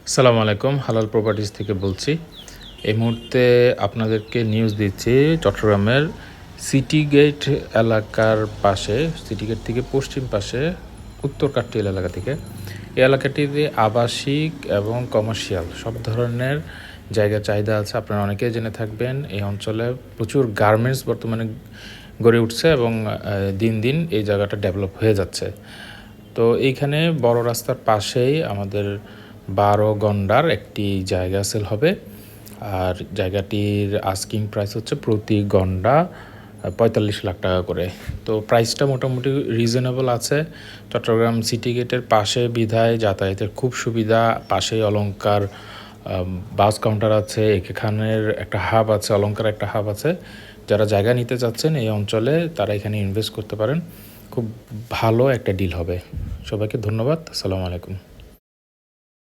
আসসালামু আলাইকুম, হালাল প্রপার্টিজ থেকে বলছি। এই মুহূর্তে আপনাদেরকে নিউজ দিচ্ছি চট্টগ্রামের সিটি গেট এলাকার পাশে, সিটি গেট থেকে পশ্চিম পাশে উত্তর কাট্টিয়াল এলাকা থেকে। এই এলাকাটিতে আবাসিক এবং কমার্শিয়াল সব ধরনের জায়গা চাহিদা আছে। আপনারা অনেকেই জেনে থাকবেন এই অঞ্চলে প্রচুর গার্মেন্টস বর্তমানে গড়ে উঠছে এবং দিন দিন এই জায়গাটা ডেভেলপ হয়ে যাচ্ছে। তো এইখানে বড় রাস্তার পাশেই আমাদের 12 গন্ডার একটি জায়গা সেল হবে। আর জায়গাটির আস্কিং প্রাইস হচ্ছে প্রতি গন্ডা 45 লাখ টাকা করে। তো প্রাইসটা মোটামুটি রিজনেবল আছে। চট্টগ্রাম সিটি গেটের পাশে বিধায় যাতায়াতের খুব সুবিধা। পাশেই অলংকার বাস কাউন্টার আছে, এখানের একটা হাব আছে, অলংকার একটা হাব আছে। যারা জায়গা নিতে চাচ্ছেন এই অঞ্চলে তারা এখানে ইনভেস্ট করতে পারেন। খুব ভালো একটা ডিল হবে। সবাইকে ধন্যবাদ। আসসালামু আলাইকুম।